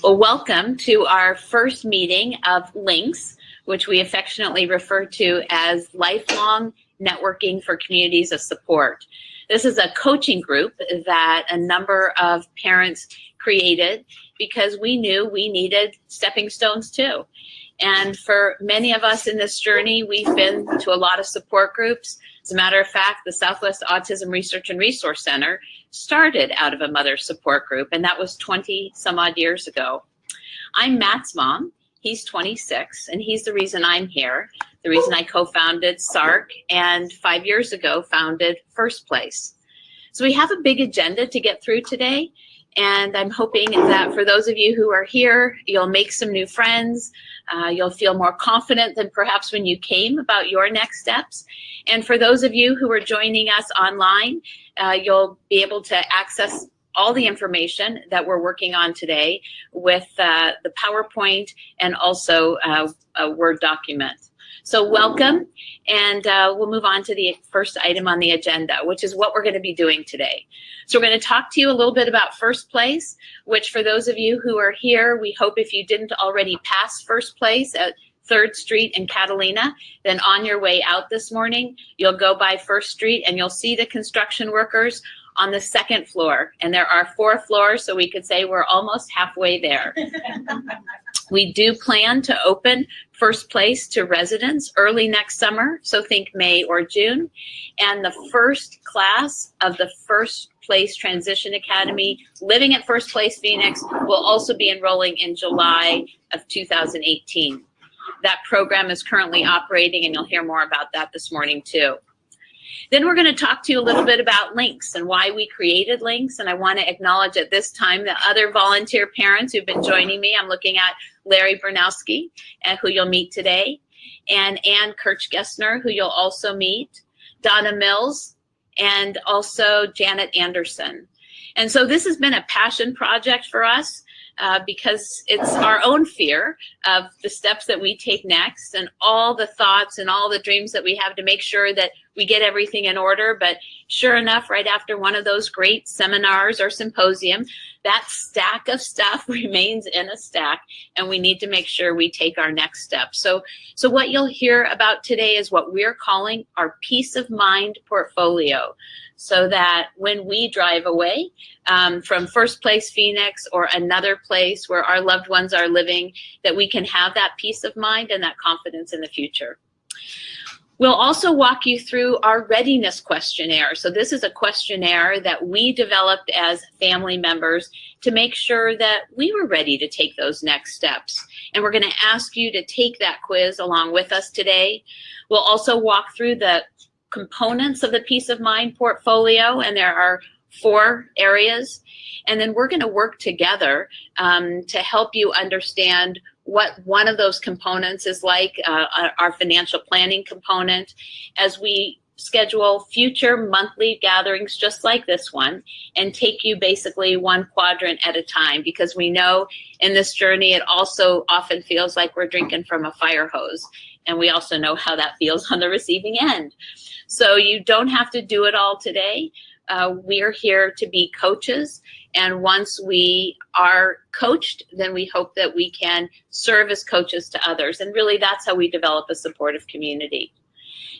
Well, welcome to our first meeting of LINKS, which we affectionately refer to as Lifelong Networking for Communities of Support. This is a coaching group that a number of parents created because we knew we needed stepping stones too. And for many of us in this journey, we've been to a lot of support groups. As a matter of fact, the Southwest Autism Research and Resource Center started out of a mother support group, and that was 20 some odd years ago. I'm Matt's mom. He's 26, and he's the reason I'm here, the reason I co-founded SARC, and 5 years ago founded First Place. So we have a big agenda to get through today, and I'm hoping that for those of you who are here, you'll make some new friends. You'll feel more confident than perhaps when you came about your next steps. And for those of you who are joining us online, you'll be able to access all the information that we're working on today with the PowerPoint and also a Word document. So welcome, and we'll move on to the first item on the agenda, which is what we're going to be doing today. So we're going to talk to you a little bit about First Place, which for those of you who are here, we hope if you didn't already pass First Place at 3rd Street in Catalina, then on your way out this morning, you'll go by 1st Street and you'll see the construction workers on the 2nd floor. And there are 4 floors, so we could say we're almost halfway there. We do plan to open First Place to residents early next summer, so think May or June. And the first class of the First Place Transition Academy, living at First Place Phoenix, will also be enrolling in July of 2018. That program is currently operating, and you'll hear more about that this morning too. Then we're going to talk to you a little bit about LINKS and why we created LINKS. And I want to acknowledge at this time the other volunteer parents who've been joining me. I'm looking at Larry Bernowski, who you'll meet today, and Ann Kirch-Gessner, who you'll also meet, Donna Mills, and also Janet Anderson. And so this has been a passion project for us because it's our own fear of the steps that we take next and all the thoughts and all the dreams that we have to make sure that we get everything in order. But sure enough, right after one of those great seminars or symposium, that stack of stuff remains in a stack, and we need to make sure we take our next step. So what you'll hear about today is what we're calling our peace of mind portfolio, so that when we drive away from First Place Phoenix or another place where our loved ones are living, that we can have that peace of mind and that confidence in the future. We'll also walk you through our Readiness Questionnaire. So this is a questionnaire that we developed as family members to make sure that we were ready to take those next steps. And we're going to ask you to take that quiz along with us today. We'll also walk through the components of the peace of mind portfolio, and there are 4 areas. And then we're going to work together to help you understand what one of those components is like, our financial planning component, as we schedule future monthly gatherings just like this one and take you basically one quadrant at a time, because we know in this journey it also often feels like we're drinking from a fire hose, and we also know how that feels on the receiving end. So you don't have to do it all today. We're here to be coaches, and once we are coached, then we hope that we can serve as coaches to others, and really that's how we develop a supportive community.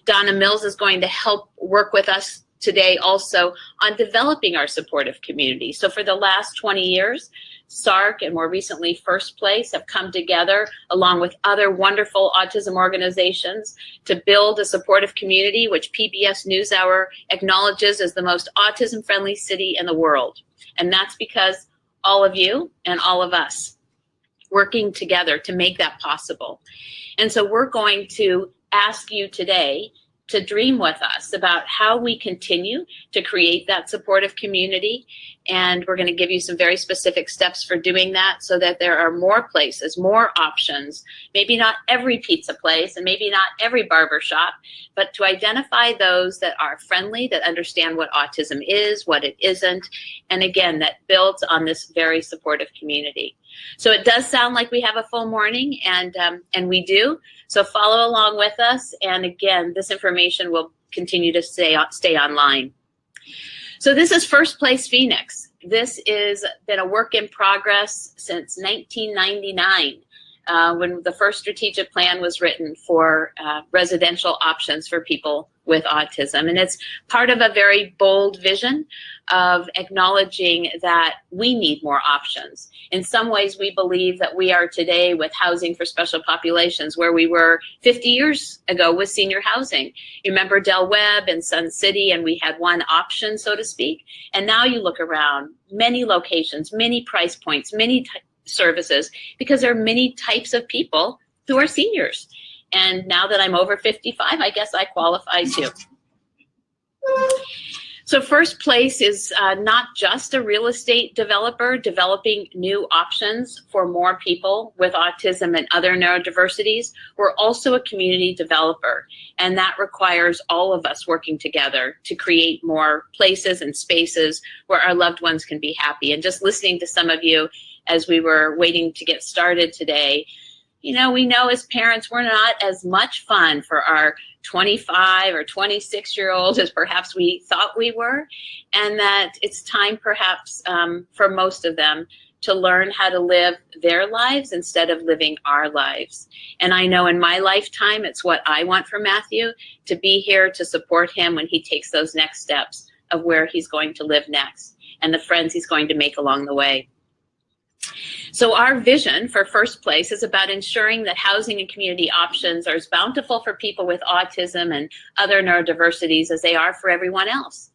Donna Mills is going to help work with us today also on developing our supportive community. So for the last 20 years, SARC and more recently First Place have come together along with other wonderful autism organizations to build a supportive community, which PBS NewsHour acknowledges as the most autism-friendly city in the world. And that's because all of you and all of us working together to make that possible. And so we're going to ask you today to dream with us about how we continue to create that supportive community. And we're going to give you some very specific steps for doing that so that there are more places, more options, maybe not every pizza place and maybe not every barber shop, but to identify those that are friendly, that understand what autism is, what it isn't, and again, that builds on this very supportive community. So it does sound like we have a full morning, and we do. So follow along with us. And again, this information will continue to stay online. So this is First Place Phoenix. this is been a work in progress since 1999. When the first strategic plan was written for residential options for people with autism. And it's part of a very bold vision of acknowledging that we need more options. In some ways, we believe that we are today with housing for special populations where we were 50 years ago with senior housing. You remember Del Webb and Sun City, and we had one option, so to speak. And now you look around, many locations, many price points, many services, because there are many types of people who are seniors. And now that I'm over 55, I guess I qualify too. So First Place is not just a real estate developer developing new options for more people with autism and other neurodiversities. We're also a community developer, and that requires all of us working together to create more places and spaces where our loved ones can be happy. And just listening to some of you as we were waiting to get started today, you know, we know as parents we're not as much fun for our 25 or 26-year-olds as perhaps we thought we were, and that it's time perhaps for most of them to learn how to live their lives instead of living our lives. And I know in my lifetime, it's what I want for Matthew, to be here to support him when he takes those next steps of where he's going to live next and the friends he's going to make along the way. So our vision for First Place is about ensuring that housing and community options are as bountiful for people with autism and other neurodiversities as they are for everyone else.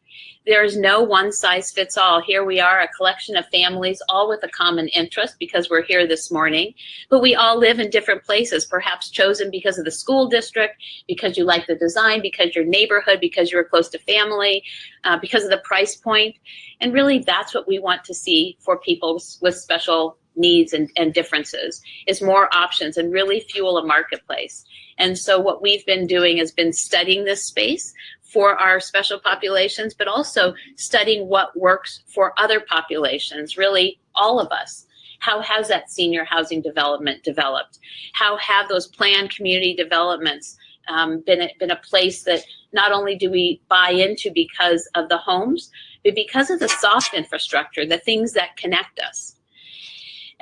There is no one size fits all. Here we are, a collection of families, all with a common interest because we're here this morning, but we all live in different places, perhaps chosen because of the school district, because you like the design, because your neighborhood, because you're close to family, because of the price point. And really that's what we want to see for people with special needs and differences, is more options and really fuel a marketplace. And so what we've been doing has been studying this space for our special populations, but also studying what works for other populations, really all of us. How has that senior housing development developed? How have those planned community developments been a place that not only do we buy into because of the homes, but because of the soft infrastructure, the things that connect us.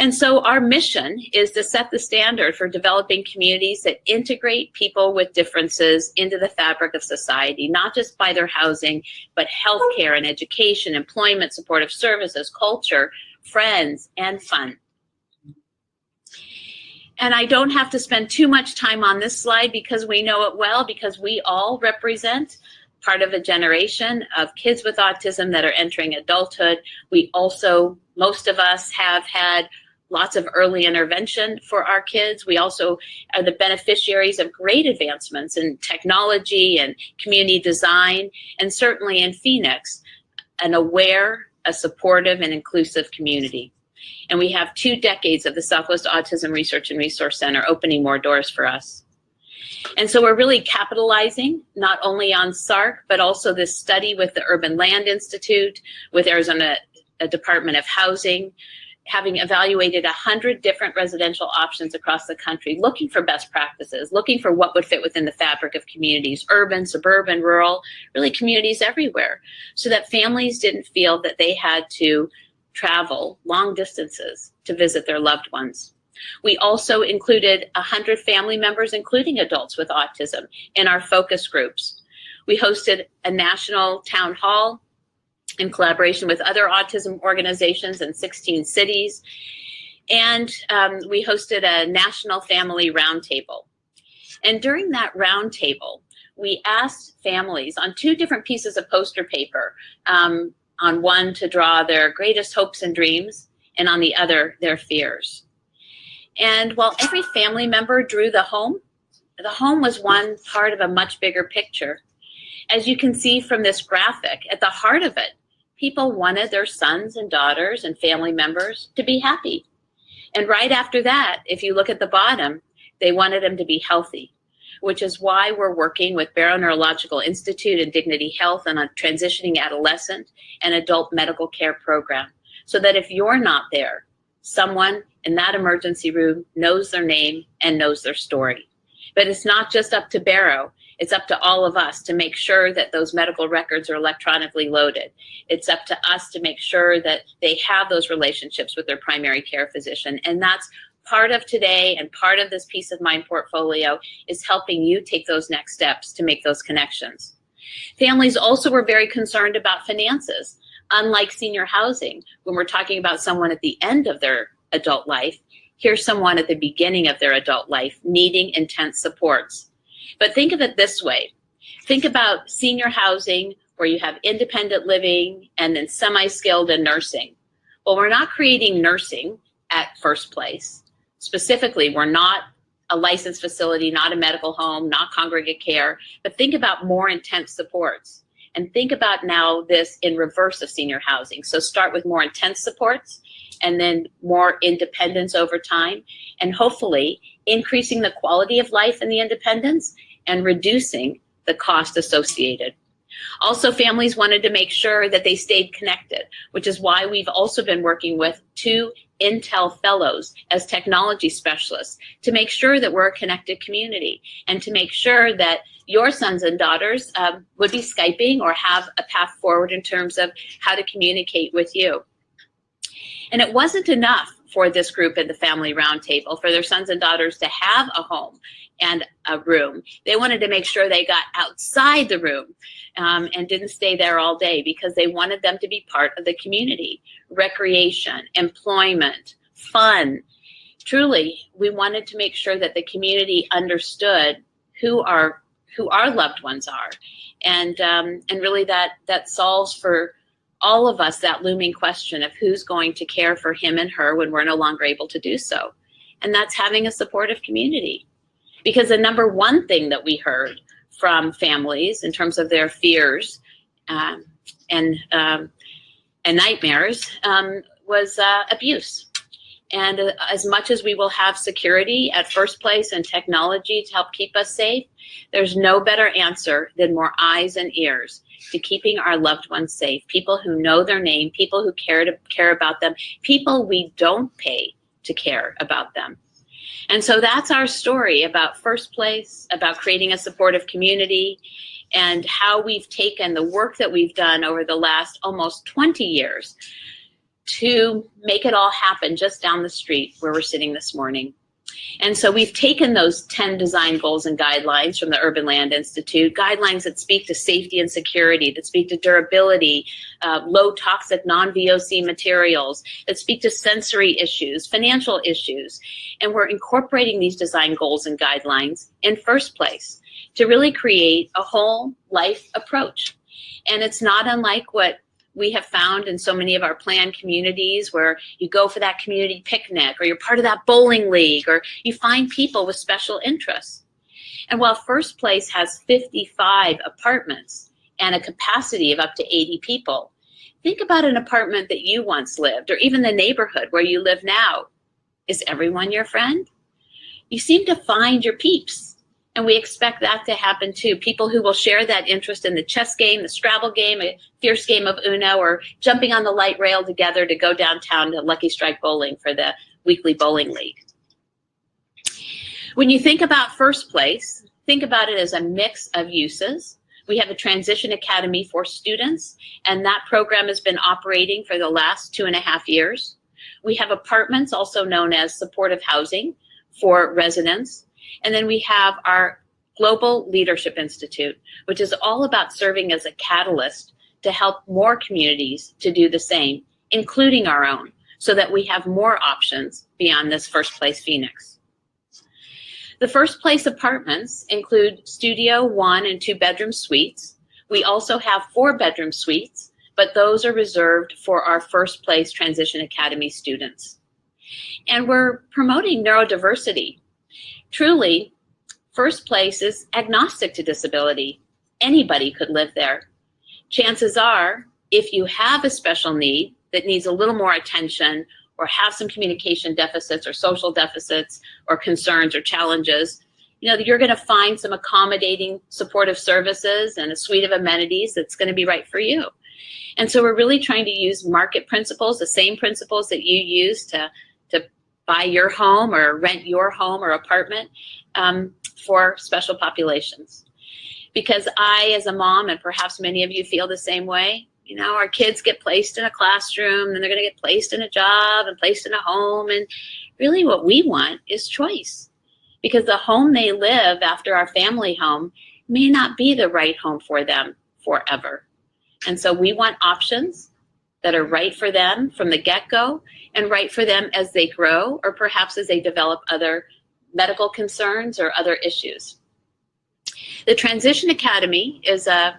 And so our mission is to set the standard for developing communities that integrate people with differences into the fabric of society, not just by their housing, but healthcare and education, employment, supportive services, culture, friends, and fun. And I don't have to spend too much time on this slide because we know it well, because we all represent part of a generation of kids with autism that are entering adulthood. We also, most of us have had lots of early intervention for our kids. We also are the beneficiaries of great advancements in technology and community design, and certainly in Phoenix, an aware, a supportive, and inclusive community. And we have 2 decades of the Southwest Autism Research and Resource Center opening more doors for us. And so we're really capitalizing not only on SARC, but also this study with the Urban Land Institute, with Arizona Department of Housing, having evaluated 100 different residential options across the country, looking for best practices, looking for what would fit within the fabric of communities, urban, suburban, rural, really communities everywhere, so that families didn't feel that they had to travel long distances to visit their loved ones. We also included 100 family members, including adults with autism, in our focus groups. We hosted a national town hall in collaboration with other autism organizations in 16 cities. And we hosted a national family roundtable. And during that roundtable, we asked families on 2 different pieces of poster paper, on one to draw their greatest hopes and dreams, and on the other, their fears. And while every family member drew the home was one part of a much bigger picture. As you can see from this graphic, at the heart of it, people wanted their sons and daughters and family members to be happy. And right after that, if you look at the bottom, they wanted them to be healthy, which is why we're working with Barrow Neurological Institute and Dignity Health on a transitioning adolescent and adult medical care program, so that if you're not there, someone in that emergency room knows their name and knows their story. But it's not just up to Barrow. It's up to all of us to make sure that those medical records are electronically loaded. It's up to us to make sure that they have those relationships with their primary care physician. And that's part of today, and part of this Peace of Mind portfolio is helping you take those next steps to make those connections. Families also were very concerned about finances. Unlike senior housing, when we're talking about someone at the end of their adult life, here's someone at the beginning of their adult life needing intense supports. But think of it this way. Think about senior housing where you have independent living and then semi-skilled and nursing. Well, we're not creating nursing at First Place. Specifically, we're not a licensed facility, not a medical home, not congregate care, but think about more intense supports. And think about now this in reverse of senior housing. So start with more intense supports and then more independence over time, and hopefully increasing the quality of life in the independence and reducing the cost associated. Also, families wanted to make sure that they stayed connected, which is why we've also been working with 2 Intel fellows as technology specialists to make sure that we're a connected community and to make sure that your sons and daughters would be Skyping or have a path forward in terms of how to communicate with you. And it wasn't enough for this group at the Family Roundtable for their sons and daughters to have a home and a room. They wanted to make sure they got outside the room and didn't stay there all day, because they wanted them to be part of the community. Recreation, employment, fun. Truly, we wanted to make sure that the community understood who our loved ones are. And really that solves for all of us that looming question of who's going to care for him and her when we're no longer able to do so. And that's having a supportive community. Because the number one thing that we heard from families in terms of their fears and nightmares was abuse. And as much as we will have security at First Place and technology to help keep us safe, there's no better answer than more eyes and ears to keeping our loved ones safe. People who know their name, people who care about them, people we don't pay to care about them. And so that's our story about First Place, about creating a supportive community, and how we've taken the work that we've done over the last almost 20 years to make it all happen just down the street where we're sitting this morning. And so we've taken those 10 design goals and guidelines from the Urban Land Institute, guidelines that speak to safety and security, that speak to durability, low toxic non-VOC materials, that speak to sensory issues, financial issues. And we're incorporating these design goals and guidelines in First Place to really create a whole life approach. And it's not unlike what we have found in so many of our planned communities, where you go for that community picnic, or you're part of that bowling league, or you find people with special interests. And while First Place has 55 apartments and a capacity of up to 80 people, think about an apartment that you once lived, or even the neighborhood where you live now. Is everyone your friend? You seem to find your peeps. And we expect that to happen too. People who will share that interest in the chess game, the Scrabble game, a fierce game of Uno, or jumping on the light rail together to go downtown to Lucky Strike Bowling for the weekly bowling league. When you think about First Place, think about it as a mix of uses. We have a transition academy for students, and that program has been operating for the last 2.5 years. We have apartments, also known as supportive housing, for residents. And then we have our Global Leadership Institute, which is all about serving as a catalyst to help more communities to do the same, including our own, so that we have more options beyond this First Place Phoenix. The First Place apartments include studio 1 and 2 bedroom suites. We also have 4-bedroom suites, but those are reserved for our First Place Transition Academy students. And we're promoting neurodiversity. Truly, First Place is agnostic to disability. Anybody could live there. Chances are, if you have a special need that needs a little more attention, or have some communication deficits or social deficits or concerns or challenges, you're going to find some accommodating supportive services and a suite of amenities that's going to be right for you. And so we're really trying to use market principles, the same principles that you use to buy your home or rent your home or apartment for special populations. Because I, as a mom, and perhaps many of you feel the same way, you know, our kids get placed in a classroom, and they're going to get placed in a job and placed in a home. And really what we want is choice, because the home they live after our family home may not be the right home for them forever. And so we want options that are right for them from the get-go and right for them as they grow, or perhaps as they develop other medical concerns or other issues. The Transition Academy is a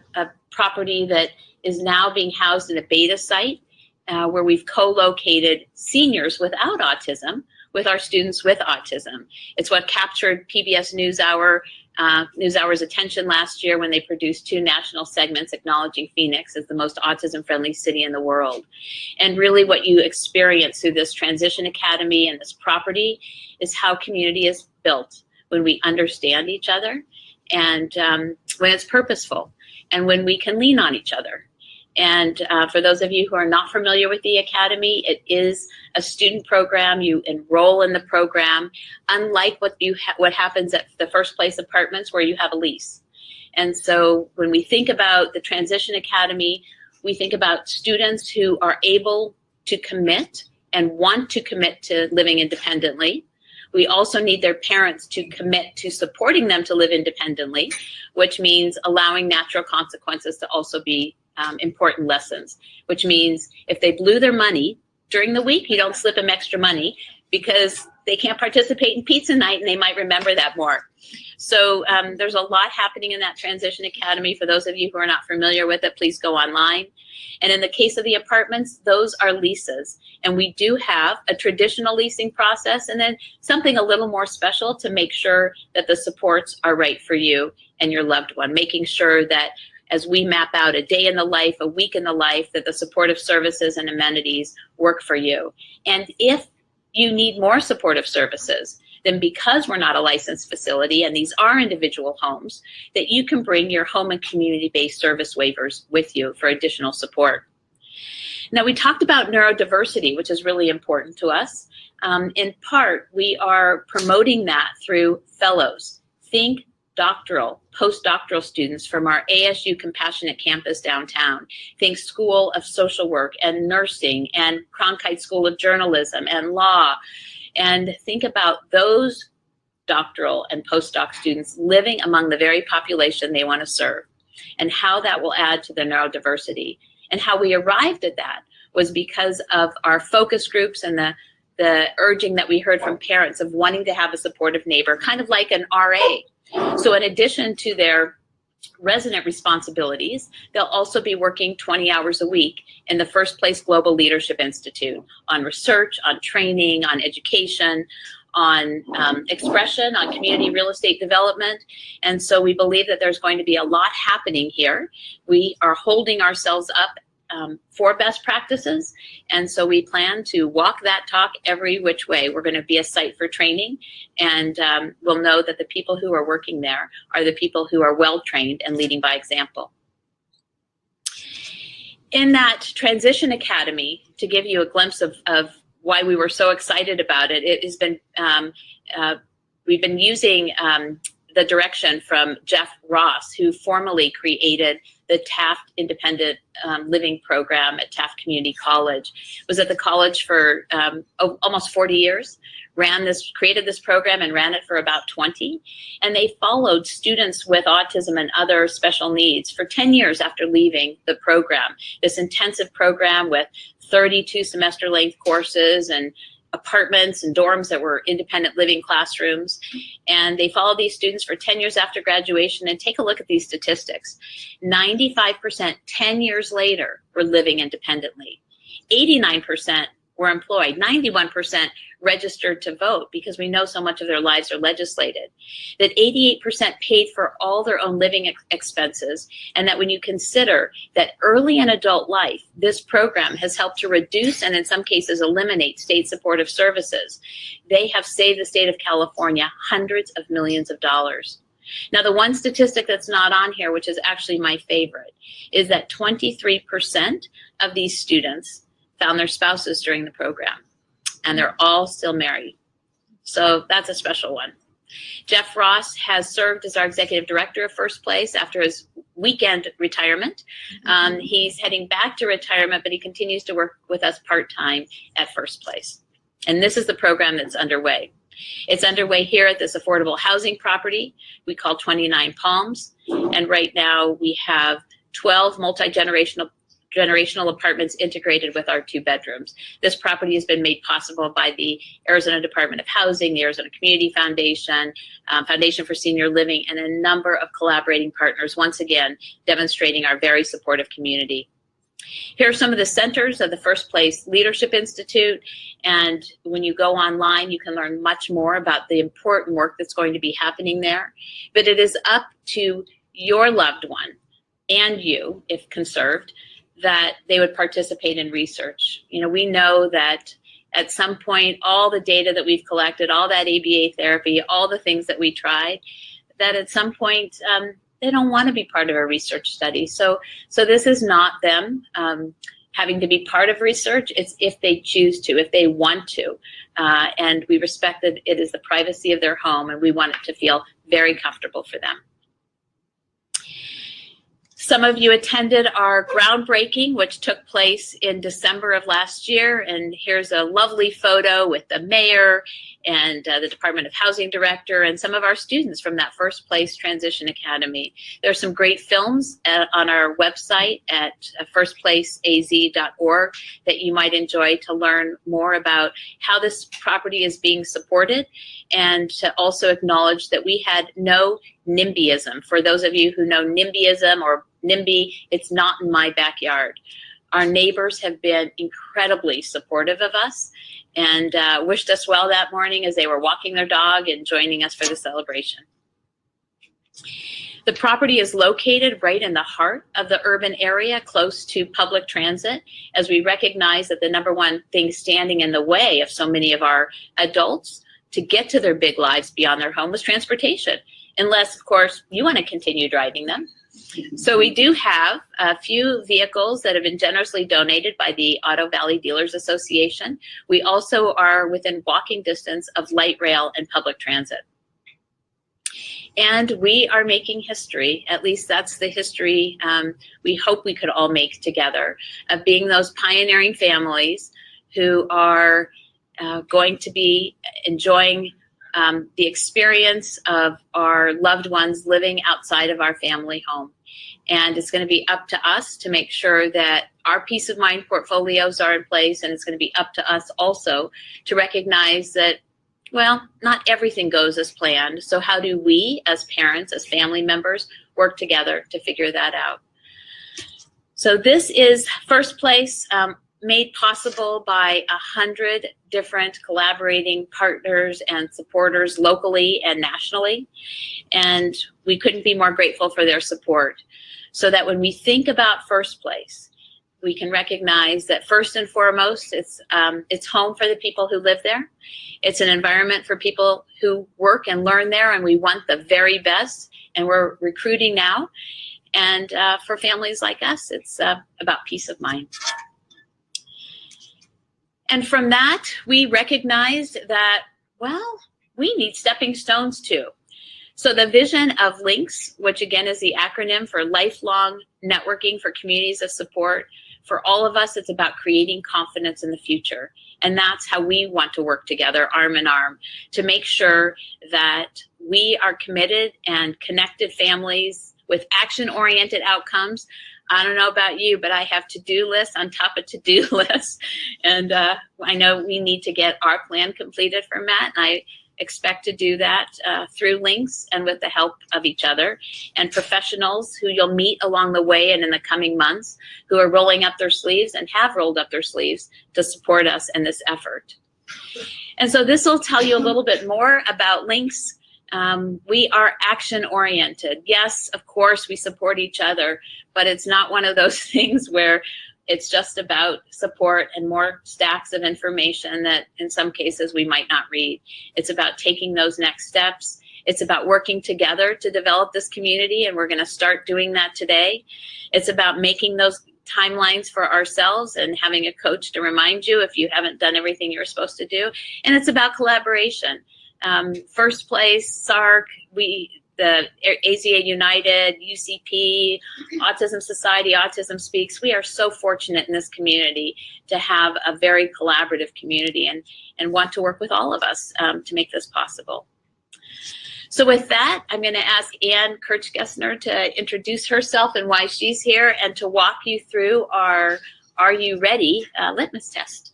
property that is now being housed in a beta site where we've co-located seniors without autism with our students with autism. It's what captured PBS NewsHour's attention last year when they produced 2 national segments acknowledging Phoenix as the most autism-friendly city in the world. And really what you experience through this Transition Academy and this property is how community is built when we understand each other, and when it's purposeful, and when we can lean on each other. And for those of you who are not familiar with the Academy, it is a student program. You enroll in the program, unlike what happens at the First Place Apartments, where you have a lease. And so when we think about the Transition Academy, we think about students who are able to commit and want to commit to living independently. We also need their parents to commit to supporting them to live independently, which means allowing natural consequences to also be important lessons, which means if they blew their money during the week, you don't slip them extra money, because they can't participate in pizza night and they might remember that more. So there's a lot happening in that Transition Academy. For those of you who are not familiar with it, please go online. And in the case of the apartments, those are leases. And we do have a traditional leasing process and then something a little more special to make sure that the supports are right for you and your loved one, making sure that as we map out a day in the life, a week in the life, that the supportive services and amenities work for you. And if you need more supportive services, then because we're not a licensed facility and these are individual homes, that you can bring your home and community-based service waivers with you for additional support. Now, we talked about neurodiversity, which is really important to us. In part, we are promoting that through fellows. Think doctoral, postdoctoral students from our ASU Compassionate Campus downtown. Think School of Social Work and Nursing and Cronkite School of Journalism and Law. And think about those doctoral and postdoc students living among the very population they want to serve, and how that will add to the neurodiversity. And how we arrived at that was because of our focus groups and the urging that we heard from parents of wanting to have a supportive neighbor, kind of like an RA. So in addition to their resident responsibilities, they'll also be working 20 hours a week in the First Place Global Leadership Institute on research, on training, on education, on expression, on community real estate development. And so we believe that there's going to be a lot happening here. We are holding ourselves up for best practices. And so we plan to walk that talk every which way. We're going to be a site for training, and we'll know that the people who are working there are the people who are well trained and leading by example. In that Transition Academy, to give you a glimpse of why we were so excited about it, it has been, we've been using the direction from Jeff Ross, who formerly created the Taft Independent Living Program at Taft Community College. Was at the college for almost 40 years, created this program and ran it for about 20. And they followed students with autism and other special needs for 10 years after leaving the program. This intensive program with 32 semester length courses and apartments and dorms that were independent living classrooms. And they followed these students for 10 years after graduation. And take a look at these statistics. 95% 10 years later were living independently. 89% were employed. 91% registered to vote, because we know so much of their lives are legislated. That 88% paid for all their own living expenses. And that when you consider that early in adult life, this program has helped to reduce and in some cases eliminate state supportive services, they have saved the state of California hundreds of millions of dollars. Now, the one statistic that's not on here, which is actually my favorite, is that 23% of these students found their spouses during the program, and they're all still married. So that's a special one. Jeff Ross has served as our executive director of First Place after his weekend retirement. He's heading back to retirement, but he continues to work with us part-time at First Place. And this is the program that's underway. It's underway here at this affordable housing property we call 29 Palms. And right now we have 12 multi-generational apartments integrated with our 2 bedrooms. This property has been made possible by the Arizona Department of Housing, the Arizona Community Foundation, Foundation for Senior Living, and a number of collaborating partners, once again, demonstrating our very supportive community. Here are some of the centers of the First Place Leadership Institute, and when you go online, you can learn much more about the important work that's going to be happening there. But it is up to your loved one and you, if conserved, that they would participate in research. You know, we know that at some point, all the data that we've collected, all that ABA therapy, all the things that we tried, that at some point, they don't want to be part of a research study. So this is not them having to be part of research. It's if they choose to, if they want to. And we respect that it is the privacy of their home, and we want it to feel very comfortable for them. Some of you attended our groundbreaking, which took place in December of last year. And here's a lovely photo with the mayor and the Department of Housing director and some of our students from that First Place Transition Academy. There are some great films on our website at firstplaceaz.org that you might enjoy to learn more about how this property is being supported, and to also acknowledge that we had no NIMBYism. For those of you who know NIMBYism or NIMBY, it's not in my backyard. Our neighbors have been incredibly supportive of us and wished us well that morning as they were walking their dog and joining us for the celebration. The property is located right in the heart of the urban area, close to public transit, as we recognize that the number one thing standing in the way of so many of our adults to get to their big lives beyond their home was transportation, unless, of course, you want to continue driving them. So we do have a few vehicles that have been generously donated by the Auto Valley Dealers Association. We also are within walking distance of light rail and public transit. And we are making history, at least that's the history we hope we could all make together, of being those pioneering families who are going to be enjoying the experience of our loved ones living outside of our family home. And it's going to be up to us to make sure that our peace of mind portfolios are in place, and it's going to be up to us also to recognize that, well, not everything goes as planned. So how do we, as parents, as family members, work together to figure that out? So this is First Place, made possible by 100 different collaborating partners and supporters locally and nationally. And we couldn't be more grateful for their support. So that when we think about First Place, we can recognize that first and foremost, it's home for the people who live there. It's an environment for people who work and learn there, and we want the very best, and we're recruiting now. And for families like us, it's about peace of mind. And from that, we recognized that, well, we need stepping stones too. So the vision of LINKS, which again is the acronym for Lifelong Networking for Communities of Support, for all of us, it's about creating confidence in the future. And that's how we want to work together, arm in arm, to make sure that we are committed and connected families with action-oriented outcomes. I don't know about you, but I have to-do lists on top of to-do lists. And I know we need to get our plan completed for Matt, and I expect to do that through LINKS and with the help of each other and professionals who you'll meet along the way and in the coming months who are rolling up their sleeves and have rolled up their sleeves to support us in this effort. And so this will tell you a little bit more about LINKS. We are action-oriented. Yes, of course, we support each other, but it's not one of those things where it's just about support and more stacks of information that in some cases we might not read. It's about taking those next steps. It's about working together to develop this community, and we're going to start doing that today. It's about making those timelines for ourselves and having a coach to remind you if you haven't done everything you're supposed to do. And it's about collaboration. First place, SARC, the AZA United, UCP, Autism Society, Autism Speaks. We are so fortunate in this community to have a very collaborative community and want to work with all of us to make this possible. So with that, I'm going to ask Ann Kirchgessner to introduce herself and why she's here and to walk you through our Are You Ready litmus test.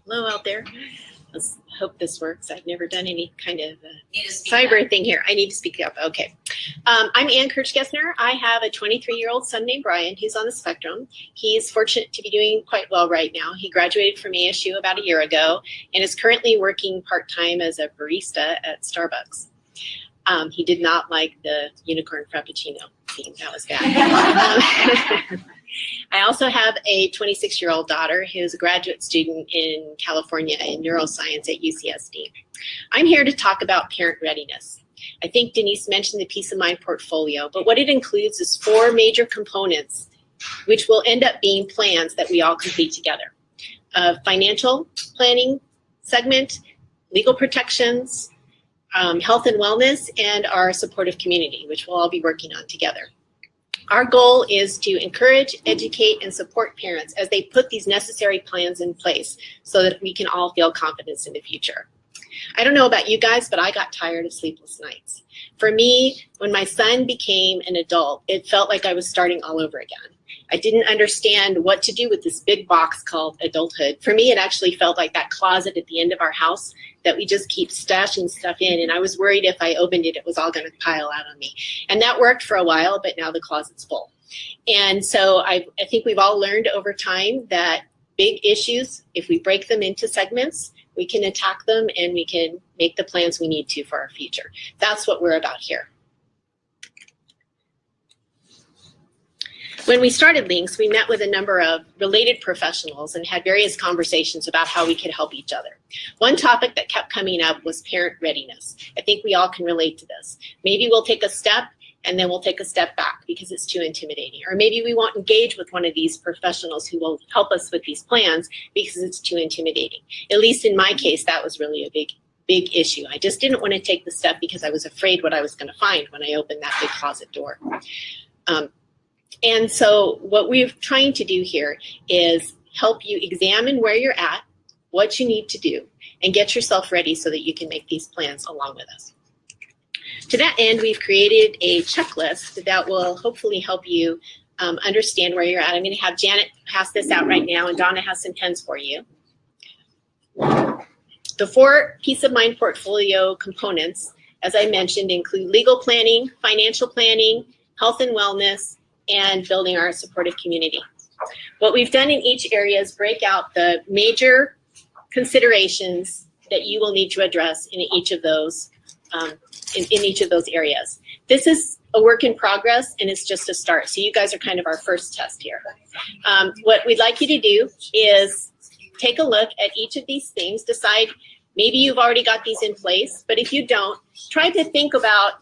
Hello out there. Let's hope this works. I've never done any kind of cyber thing here. I need to speak up. Okay. I'm Ann Kirchgessner. I have a 23-year-old son named Brian who's on the spectrum. He's fortunate to be doing quite well right now. He graduated from ASU about a year ago and is currently working part-time as a barista at Starbucks. He did not like the unicorn frappuccino theme. That was bad. I also have a 26-year-old daughter who's a graduate student in California in neuroscience at UCSD. I'm here to talk about parent readiness. I think Denise mentioned the Peace of Mind portfolio, but what it includes is 4 major components, which will end up being plans that we all complete together. A financial planning segment, legal protections, health and wellness, and our supportive community, which we'll all be working on together. Our goal is to encourage, educate, and support parents as they put these necessary plans in place so that we can all feel confidence in the future. I don't know about you guys, but I got tired of sleepless nights. For me, when my son became an adult, it felt like I was starting all over again. I didn't understand what to do with this big box called adulthood. For me, it actually felt like that closet at the end of our house that we just keep stashing stuff in. And I was worried if I opened it, it was all going to pile out on me. And that worked for a while, but now the closet's full. And so I think we've all learned over time that big issues, if we break them into segments, we can attack them and we can make the plans we need to for our future. That's what we're about here. When we started Links, we met with a number of related professionals and had various conversations about how we could help each other. One topic that kept coming up was parent readiness. I think we all can relate to this. Maybe we'll take a step and then we'll take a step back because it's too intimidating. Or maybe we won't engage with one of these professionals who will help us with these plans because it's too intimidating. At least in my case, that was really a big issue. I just didn't want to take the step because I was afraid what I was going to find when I opened that big closet door. And so what we're trying to do here is help you examine where you're at, what you need to do, and get yourself ready so that you can make these plans along with us. To that end, we've created a checklist that will hopefully help you understand where you're at. I'm going to have Janet pass this out right now, and Donna has some pens for you. The 4 Peace of Mind portfolio components, as I mentioned, include legal planning, financial planning, health and wellness, and building our supportive community. What we've done in each area is break out the major considerations that you will need to address in each of those in each of those areas. This is a work in progress and it's just a start. So you guys are kind of our first test here. What we'd like you to do is take a look at each of these things, decide maybe you've already got these in place, but if you don't, try to think about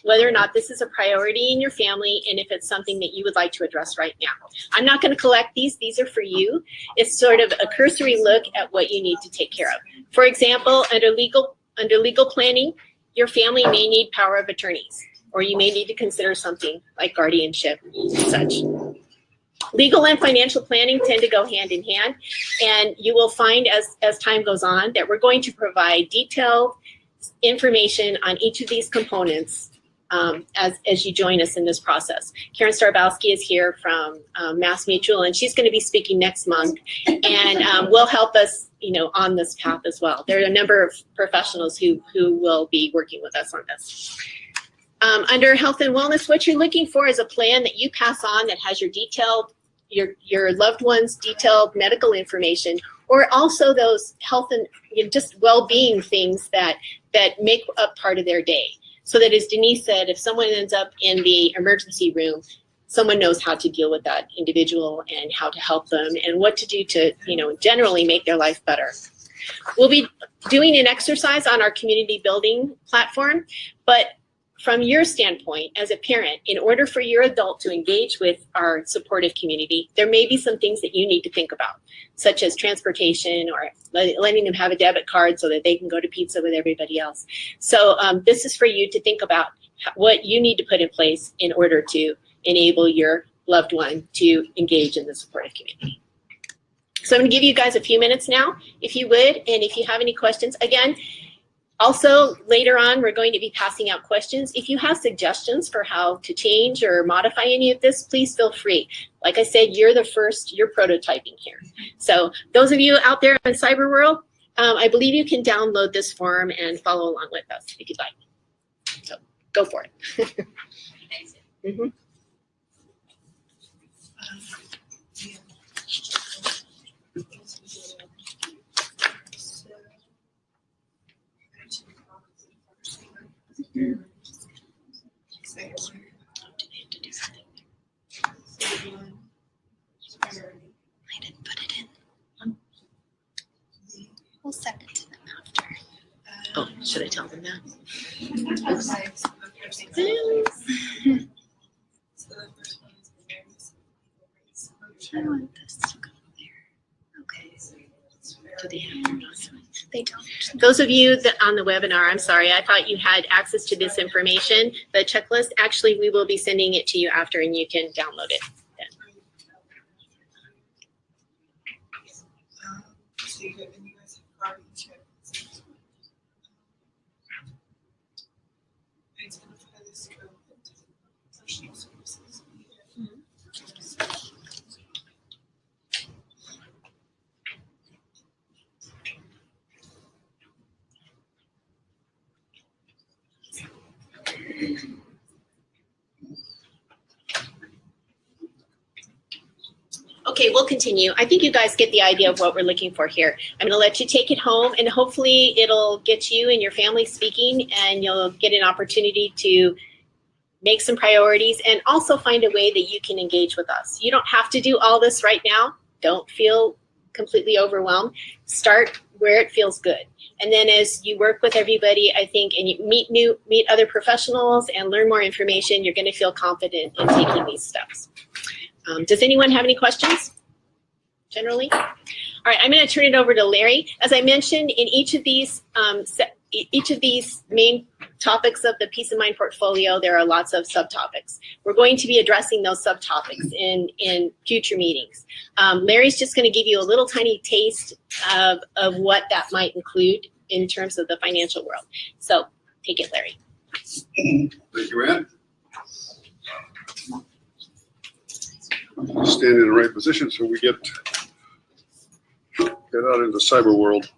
whether or not this is a priority in your family and if it's something that you would like to address right now. I'm not going to collect these. These are for you. It's sort of a cursory look at what you need to take care of. For example, under legal planning, your family may need power of attorneys, or you may need to consider something like guardianship and such. Legal and financial planning tend to go hand in hand, and you will find as time goes on that we're going to provide detailed information on each of these components as you join us in this process. Karen Starbowski is here from Mass Mutual, and she's going to be speaking next month, and will help us, on this path as well. There are a number of professionals who will be working with us on this. Under health and wellness, what you're looking for is a plan that you pass on that has your loved one's detailed medical information, or also those health and just well-being things that make up part of their day. So that, as Denise said, if someone ends up in the emergency room, someone knows how to deal with that individual and how to help them and what to do to, generally make their life better. We'll be doing an exercise on our community building platform, but from your standpoint as a parent, in order for your adult to engage with our supportive community, there may be some things that you need to think about, such as transportation or letting them have a debit card so that they can go to pizza with everybody else. So this is for you to think about what you need to put in place in order to enable your loved one to engage in the supportive community. So I'm going to give you guys a few minutes now, if you would, and if you have any questions. Again, also, later on, we're going to be passing out questions. If you have suggestions for how to change or modify any of this, please feel free. Like I said, you're the first, you're prototyping here. So those of you out there in cyber world, I believe you can download this form and follow along with us if you'd like. So go for it. Mm-hmm. I didn't put it in. We'll send it to them after. Oh, should I tell them that? I want this to go there. Okay. Do they have them? They don't. Those of you that on the webinar, I'm sorry, I thought you had access to this information, the checklist. Actually, we will be sending it to you after, and you can download it then. Okay, we'll continue. I think you guys get the idea of what we're looking for here. I'm going to let you take it home, and hopefully it'll get you and your family speaking, and you'll get an opportunity to make some priorities and also find a way that you can engage with us. You don't have to do all this right now. Don't feel completely overwhelmed. Start where it feels good. And then as you work with everybody, I think, and you meet other professionals and learn more information, you're going to feel confident in taking these steps. Does anyone have any questions generally? All right, I'm going to turn it over to Larry. As I mentioned, in each of these main topics of the Peace of Mind portfolio, there are lots of subtopics. We're going to be addressing those subtopics in future meetings. Larry's just going to give you a little tiny taste of what that might include in terms of the financial world. So take it, Larry. Thank you, Ann. Stand in the right position so we get out into the cyber world.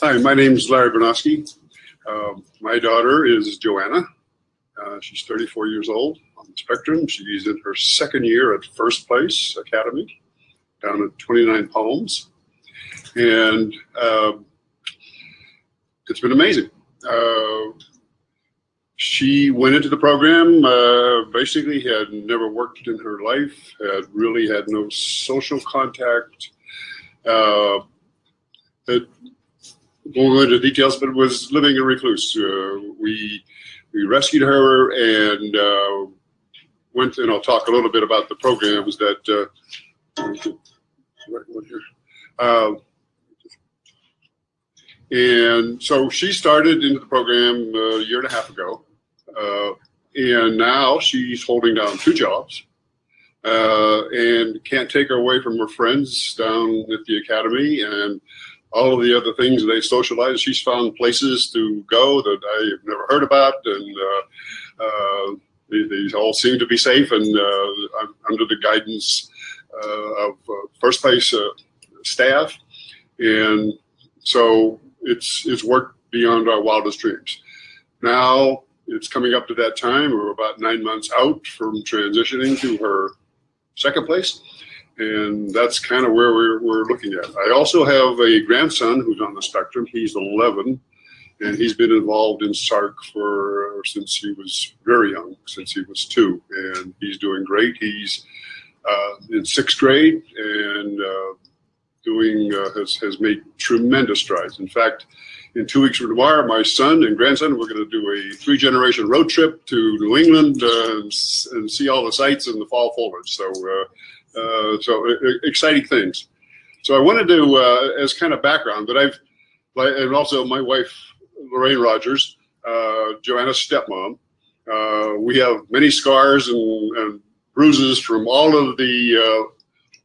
Hi, my name is Larry Bernowski. My daughter is Joanna. She's 34 years old on the spectrum. She's in her second year at First Place Academy down at 29 Palms. And it's been amazing. She went into the program, basically had never worked in her life, really had no social contact. Won't go into details, but was living a recluse. We rescued her and went, and I'll talk a little bit about the programs that, and so she started into the program a year and a half ago. And now she's holding down 2 jobs and can't take her away from her friends down at the academy and all of the other things they socialize. She's found places to go that I have never heard about, and these all seem to be safe and under the guidance of First Place staff. And so it's worked beyond our wildest dreams. Now it's coming up to that time. We're about 9 months out from transitioning to her second place, and that's kind of where we're looking at. I also have a grandson who's on the spectrum. He's 11, and he's been involved in SARC since he was very young, since he was 2, and he's doing great. He's in 6th grade, and has made tremendous strides. In fact, in 2 weeks from tomorrow, my son and grandson, we're going to do a 3-generation road trip to New England and see all the sights in the fall foliage. So exciting things. So I wanted to, as kind of background, that and also my wife, Lorraine Rogers, Joanna's stepmom. We have many scars and bruises from all of the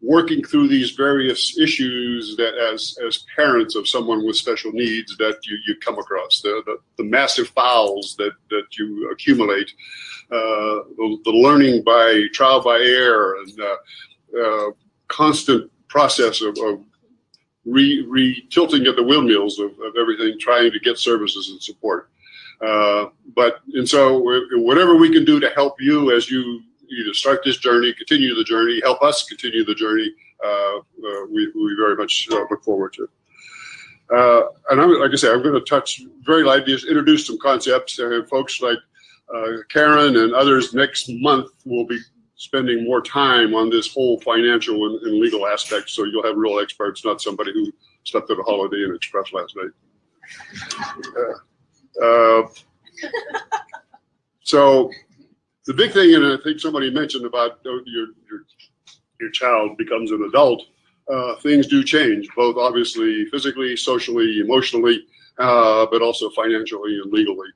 working through these various issues that as parents of someone with special needs that you come across, the massive fouls that you accumulate, the learning by trial by error, and constant process of re-tilting at the windmills of everything, trying to get services and support. And so whatever we can do to help you as you either start this journey, continue the journey, help us continue the journey, we very much look forward to. And like I say, I'm going to touch very lightly, just introduce some concepts, and folks like Karen and others next month will be spending more time on this whole financial and legal aspect, so you'll have real experts, not somebody who slept at a Holiday Inn Express last night. So the big thing, and I think somebody mentioned about your child becomes an adult, things do change, both obviously physically, socially, emotionally, but also financially and legally.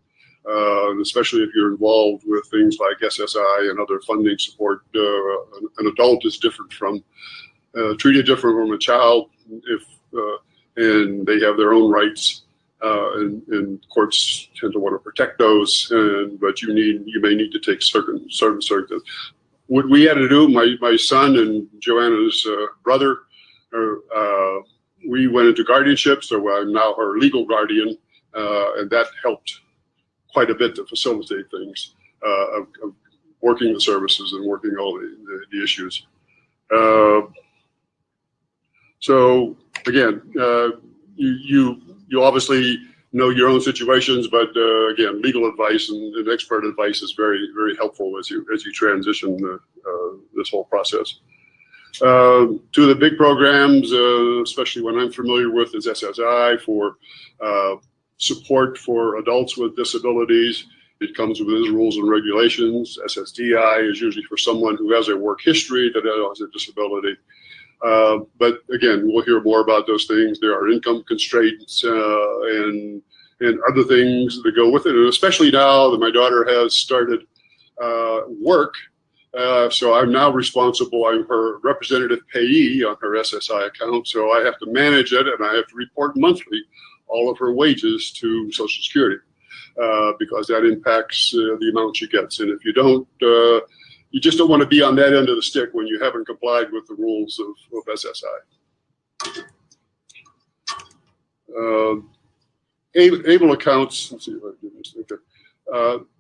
Especially if you're involved with things like SSI and other funding support. An adult is different from, treated different from a child, and they have their own rights, and courts tend to want to protect those, but you may need to take certain. What we had to do, my son and Joanna's brother, we went into guardianship, so I'm now her legal guardian, and that helped quite a bit to facilitate things, of working the services and working all the issues. So again, you obviously know your own situations, but again, legal advice and expert advice is very, very helpful as you transition this whole process. Two of the big programs, especially one I'm familiar with, is SSI for support for adults with disabilities. It comes with its rules and regulations. SSDI is usually for someone who has a work history that has a disability. But again, we'll hear more about those things. There are income constraints and other things that go with it. And especially now that my daughter has started work, so I'm now responsible. I'm her representative payee on her SSI account. So I have to manage it, and I have to report monthly all of her wages to Social Security, because that impacts the amount she gets. And if you don't, you just don't want to be on that end of the stick when you haven't complied with the rules of SSI. Able accounts. Let's see if I did this. Okay.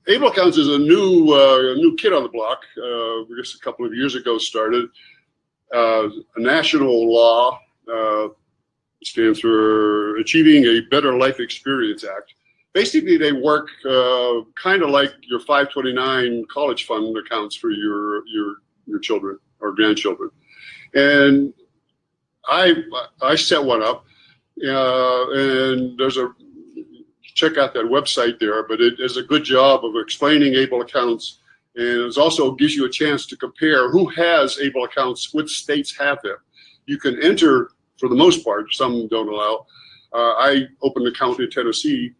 Able accounts is a new kid on the block. Just a couple of years ago started. A national law. Stands for Achieving a Better Life Experience Act. Basically, they work kind of like your 529 college fund accounts for your children or grandchildren. And I set one up, and check out that website there, but it does a good job of explaining able accounts, and it also gives you a chance to compare who has able accounts, which states have them. You can enter, for the most part, some don't allow. I opened an account in Tennessee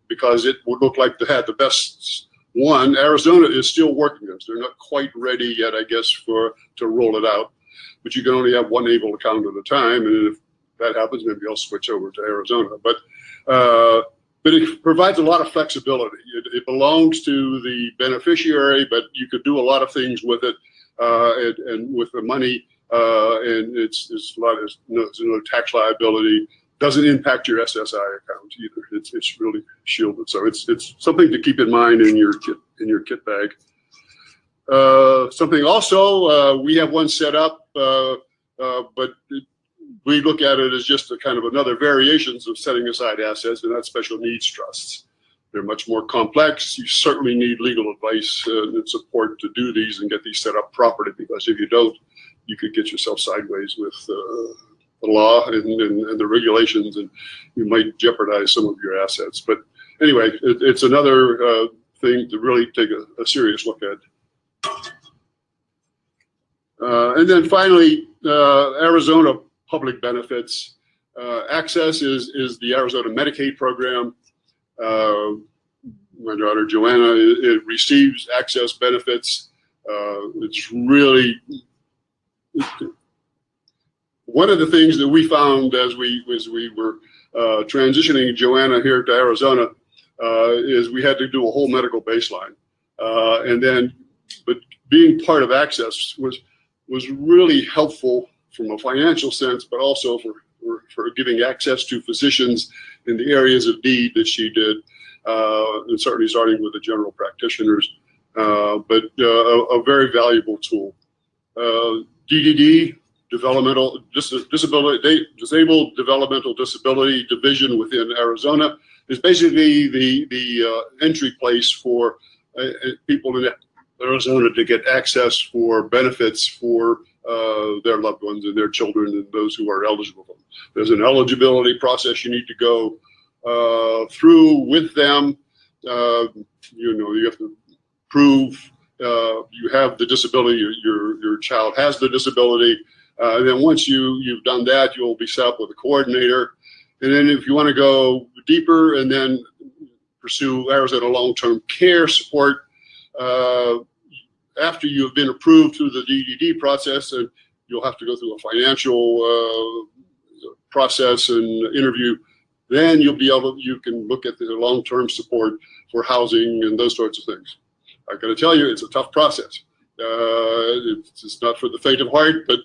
because it would look like they had the best one. Arizona is still working this. They're not quite ready yet, I guess, to roll it out. But you can only have one able account at a time, and if that happens, maybe I'll switch over to Arizona. But it provides a lot of flexibility. It belongs to the beneficiary, but you could do a lot of things with it, and with the money. And it's no tax liability. Doesn't impact your SSI account either. It's really shielded. So it's something to keep in mind in your kit bag. Something also, we have one set up, but we look at it as just a kind of another variations of setting aside assets, and that's special needs trusts. They're much more complex. You certainly need legal advice and support to do these and get these set up properly, because if you don't, you could get yourself sideways with the law and the regulations, and you might jeopardize some of your assets. But anyway, it's another thing to really take a serious look at. And then finally, Arizona public benefits. Access is the Arizona Medicaid program. My daughter Joanna receives access benefits. It's really one of the things that we found as we were transitioning Joanna here to Arizona is we had to do a whole medical baseline, but being part of access was really helpful from a financial sense, but also for giving access to physicians in the areas of need that she did, and certainly starting with the general practitioners, but a very valuable tool. DDD, Disabled Developmental Disability Division within Arizona, is basically the entry place for people in Arizona to get access for benefits for their loved ones and their children and those who are eligible. There's an eligibility process you need to go through with them. You have to prove you have the disability, your child has the disability. And then once you've done that, you'll be set up with a coordinator. And then if you want to go deeper and then pursue Arizona long-term care support, after you've been approved through the DDD process, and you'll have to go through a financial process and interview, then you can look at the long-term support for housing and those sorts of things. I got to tell you, it's a tough process. It's not for the faint of heart, but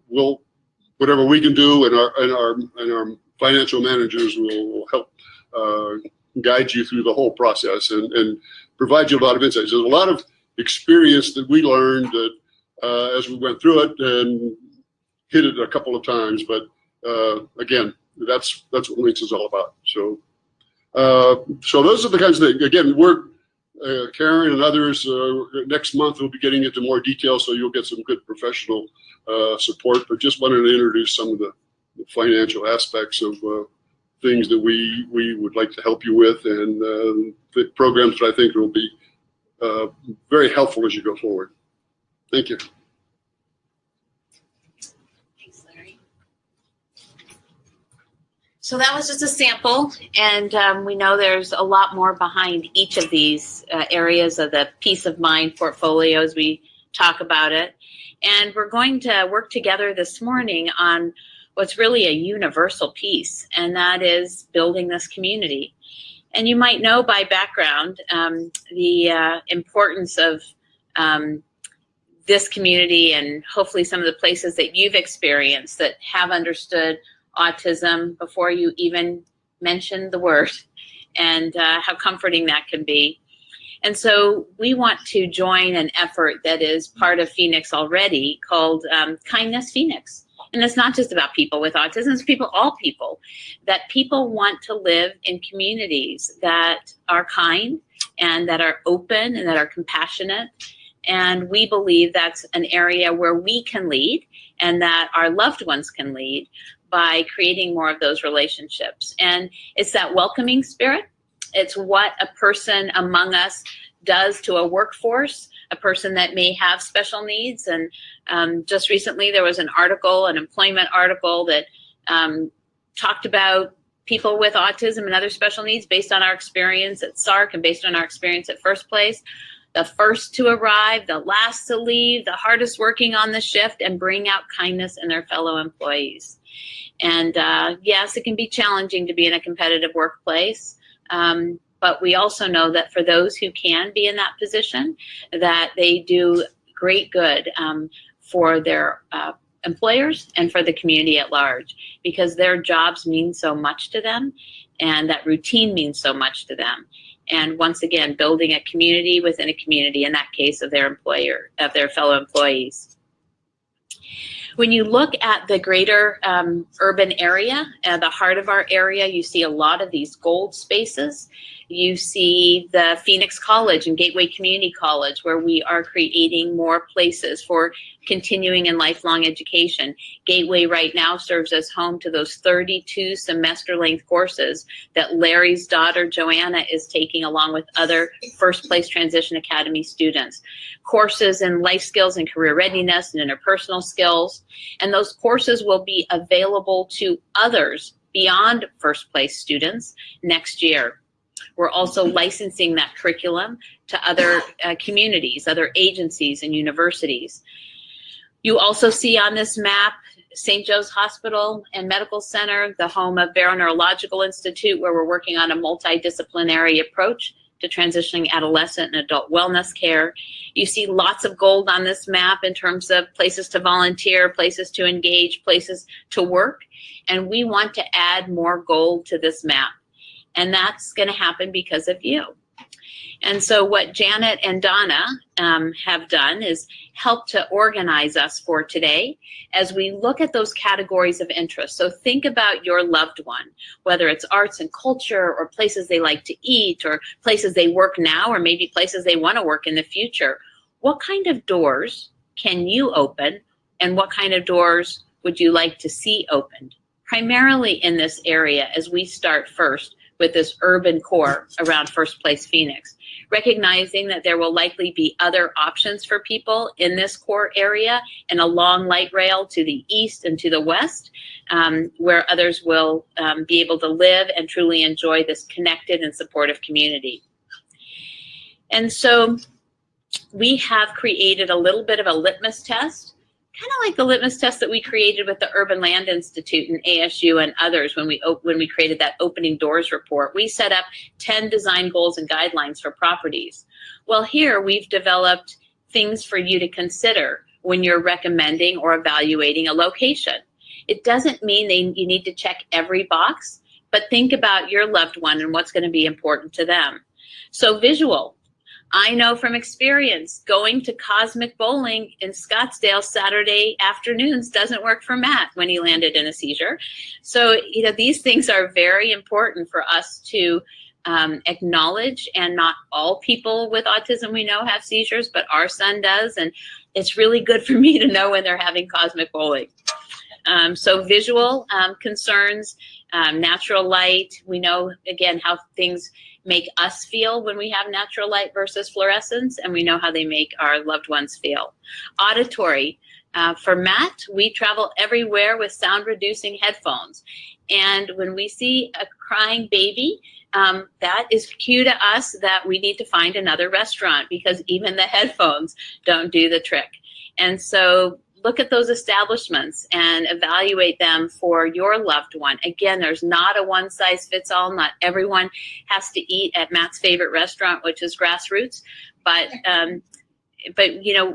we'll whatever we can do, and our financial managers will help guide you through the whole process and provide you a lot of insights. There's a lot of experience that we learned that as we went through it and hit it a couple of times, but again, that's what Links is all about. So those are the kinds of things. Again, we're Karen and others next month will be getting into more detail, so you'll get some good professional support. But just wanted to introduce some of the financial aspects of things that we would like to help you with, and the programs that I think will be very helpful as you go forward. Thank you. Thanks, Larry. So that was just a sample, and we know there's a lot more behind each of these areas of the peace of mind portfolio as we talk about it. And we're going to work together this morning on what's really a universal piece, and that is building this community. And you might know by background the importance of this community, and hopefully some of the places that you've experienced that have understood autism before you even mentioned the word, and how comforting that can be. And so we want to join an effort that is part of Phoenix already called Kindness Phoenix. And it's not just about people with autism, it's all people, that people want to live in communities that are kind and that are open and that are compassionate. And we believe that's an area where we can lead and that our loved ones can lead by creating more of those relationships. And it's that welcoming spirit. It's what a person among us does to a workforce, a person that may have special needs. And just recently there was an employment article that talked about people with autism and other special needs based on our experience at SARC and based on our experience at First Place. The first to arrive, the last to leave, the hardest working on the shift, and bring out kindness in their fellow employees. And yes, it can be challenging to be in a competitive workplace. But we also know that for those who can be in that position, that they do great good for their employers and for the community at large, because their jobs mean so much to them, and that routine means so much to them. And once again, building a community within a community, in that case of their employer, of their fellow employees. When you look at the greater urban area, the heart of our area, you see a lot of these gold spaces. You see the Phoenix College and Gateway Community College, where we are creating more places for continuing and lifelong education. Gateway right now serves as home to those 32 semester-length courses that Larry's daughter, Joanna, is taking along with other First Place Transition Academy students. Courses in life skills and career readiness and interpersonal skills. And those courses will be available to others beyond First Place students next year. We're also licensing that curriculum to other communities, other agencies and universities. You also see on this map St. Joe's Hospital and Medical Center, the home of Barrow Neurological Institute, where we're working on a multidisciplinary approach to transitioning adolescent and adult wellness care. You see lots of gold on this map in terms of places to volunteer, places to engage, places to work. And we want to add more gold to this map. And that's going to happen because of you. And so what Janet and Donna have done is help to organize us for today as we look at those categories of interest. So think about your loved one, whether it's arts and culture or places they like to eat or places they work now or maybe places they want to work in the future. What kind of doors can you open and what kind of doors would you like to see opened? Primarily in this area as we start first with this urban core around First Place Phoenix, recognizing that there will likely be other options for people in this core area and a long light rail to the east and to the west, where others will be able to live and truly enjoy this connected and supportive community. And so we have created a little bit of a litmus test, kind of like the litmus test that we created with the Urban Land Institute and ASU and others when we created that opening doors report. We set up 10 design goals and guidelines for properties. Well, here we've developed things for you to consider when you're recommending or evaluating a location. It doesn't mean you need to check every box, but think about your loved one and what's going to be important to them. So visual. I know from experience, going to Cosmic Bowling in Scottsdale Saturday afternoons doesn't work for Matt when he landed in a seizure. So, these things are very important for us to acknowledge, and not all people with autism we know have seizures, but our son does, and it's really good for me to know when they're having Cosmic Bowling. So visual concerns, natural light, we know, again, how things make us feel when we have natural light versus fluorescence, and we know how they make our loved ones feel. Auditory, for Matt, we travel everywhere with sound reducing headphones. And when we see a crying baby, that is cue to us that we need to find another restaurant because even the headphones don't do the trick. And so look at those establishments and evaluate them for your loved one. Again, there's not a one size fits all. Not everyone has to eat at Matt's favorite restaurant, which is Grassroots. But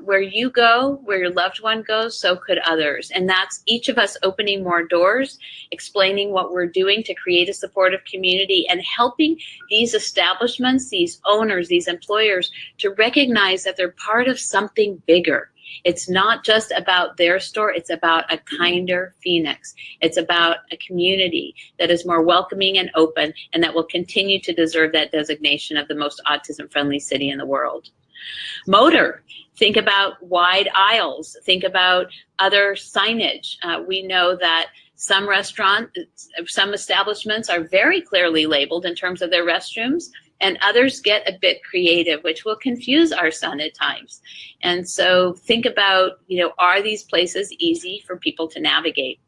where you go, where your loved one goes, so could others. And that's each of us opening more doors, explaining what we're doing to create a supportive community, and helping these establishments, these owners, these employers to recognize that they're part of something bigger. It's not just about their store, it's about a kinder Phoenix. It's about a community that is more welcoming and open, and that will continue to deserve that designation of the most autism-friendly city in the world. Motor, think about wide aisles, think about other signage. We know that some establishments are very clearly labeled in terms of their restrooms, and others get a bit creative, which will confuse our son at times. And so think about, are these places easy for people to navigate?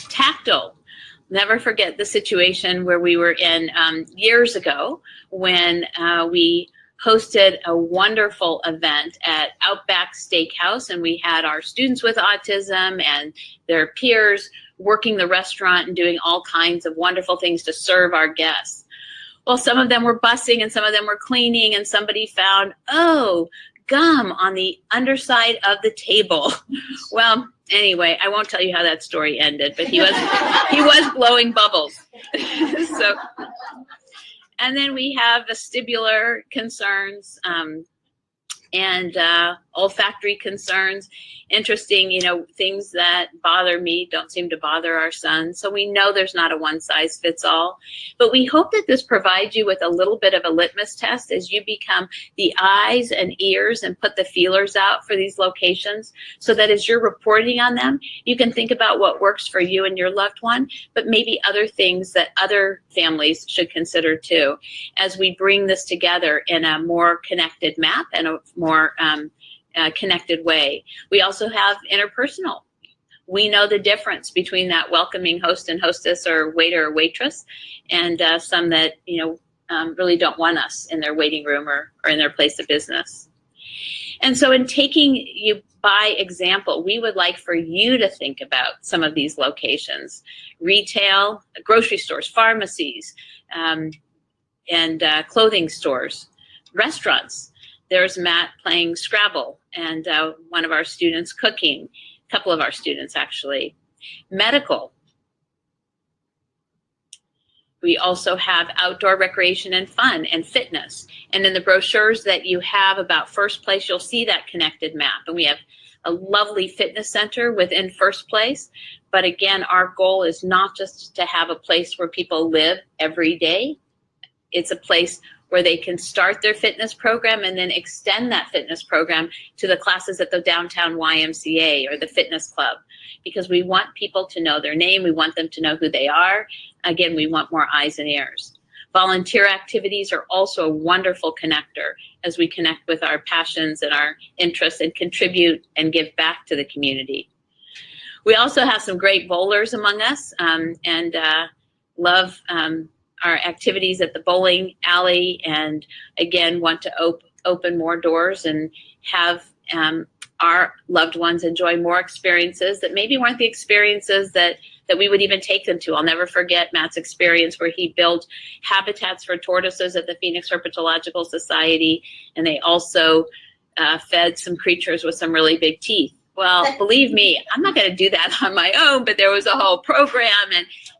Tactile. Never forget the situation where we were in years ago when we hosted a wonderful event at Outback Steakhouse, and we had our students with autism and their peers working the restaurant and doing all kinds of wonderful things to serve our guests. Well, some of them were bussing and some of them were cleaning, and somebody found, gum on the underside of the table. Well, anyway, I won't tell you how that story ended, but he was blowing bubbles. And then we have vestibular concerns, and olfactory concerns. Interesting, things that bother me don't seem to bother our son. So we know there's not a one size fits all, but we hope that this provides you with a little bit of a litmus test as you become the eyes and ears and put the feelers out for these locations, so that as you're reporting on them, you can think about what works for you and your loved one, but maybe other things that other families should consider too, as we bring this together in a more connected map and a more connected way. We also have interpersonal. We know the difference between that welcoming host and hostess or waiter or waitress, and some that really don't want us in their waiting room or in their place of business. And so in taking you by example, we would like for you to think about some of these locations: retail, grocery stores, pharmacies, and clothing stores, restaurants. There's Matt playing Scrabble and one of our students cooking, a couple of our students actually. Medical. We also have outdoor recreation and fun and fitness. And in the brochures that you have about First Place, you'll see that connected map. And we have a lovely fitness center within First Place. But again, our goal is not just to have a place where people live every day. It's a place where they can start their fitness program and then extend that fitness program to the classes at the downtown YMCA or the fitness club, because we want people to know their name. We want them to know who they are. Again, we want more eyes and ears. Volunteer activities are also a wonderful connector as we connect with our passions and our interests and contribute and give back to the community. We also have some great bowlers among us and love our activities at the bowling alley, and again want to open more doors and have our loved ones enjoy more experiences that maybe weren't the experiences that we would even take them to. I'll never forget Matt's experience where he built habitats for tortoises at the Phoenix Herpetological Society, and they also fed some creatures with some really big teeth. Well, believe me, I'm not going to do that on my own, but there was a whole program,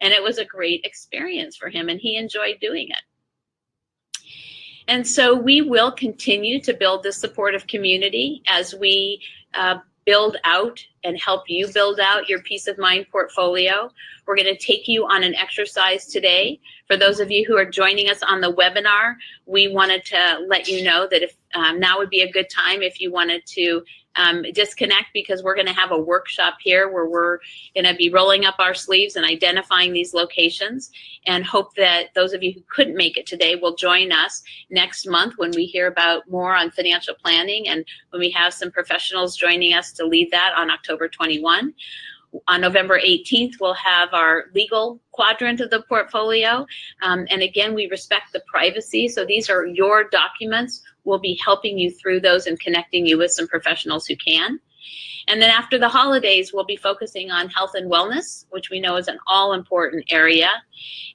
and it was a great experience for him, and he enjoyed doing it. And so we will continue to build this supportive community as we build out and help you build out your peace of mind portfolio. We're going to take you on an exercise today. For those of you who are joining us on the webinar, we wanted to let you know that if now would be a good time if you wanted to disconnect, because we're going to have a workshop here where we're going to be rolling up our sleeves and identifying these locations, and hope that those of you who couldn't make it today will join us next month when we hear about more on financial planning, and when we have some professionals joining us to lead that on October 21. On November 18th, we'll have our legal quadrant of the portfolio. And again, we respect the privacy. So these are your documents. We'll be helping you through those and connecting you with some professionals who can. And then after the holidays, we'll be focusing on health and wellness, which we know is an all-important area.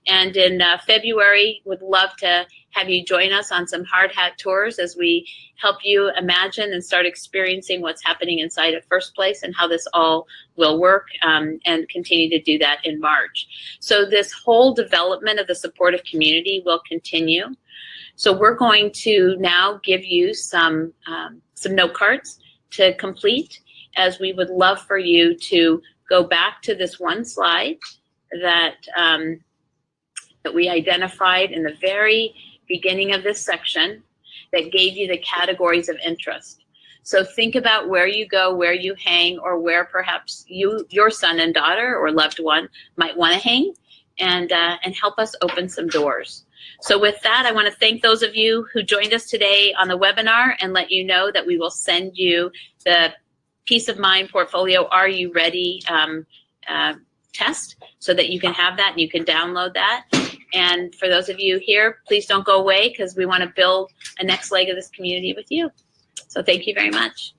And in February, would love to have you join us on some hard hat tours as we help you imagine and start experiencing what's happening inside at First Place and how this all will work, and continue to do that in March. So this whole development of the supportive community will continue. So we're going to now give you some note cards to complete, as we would love for you to go back to this one slide that we identified in the very beginning of this section that gave you the categories of interest. So think about where you go, where you hang, or where perhaps your son and daughter or loved one might want to hang, and help us open some doors. So with that, I want to thank those of you who joined us today on the webinar, and let you know that we will send you the Peace of Mind Portfolio Are You Ready test, so that you can have that and you can download that. And for those of you here, please don't go away, because we want to build a next leg of this community with you. So thank you very much.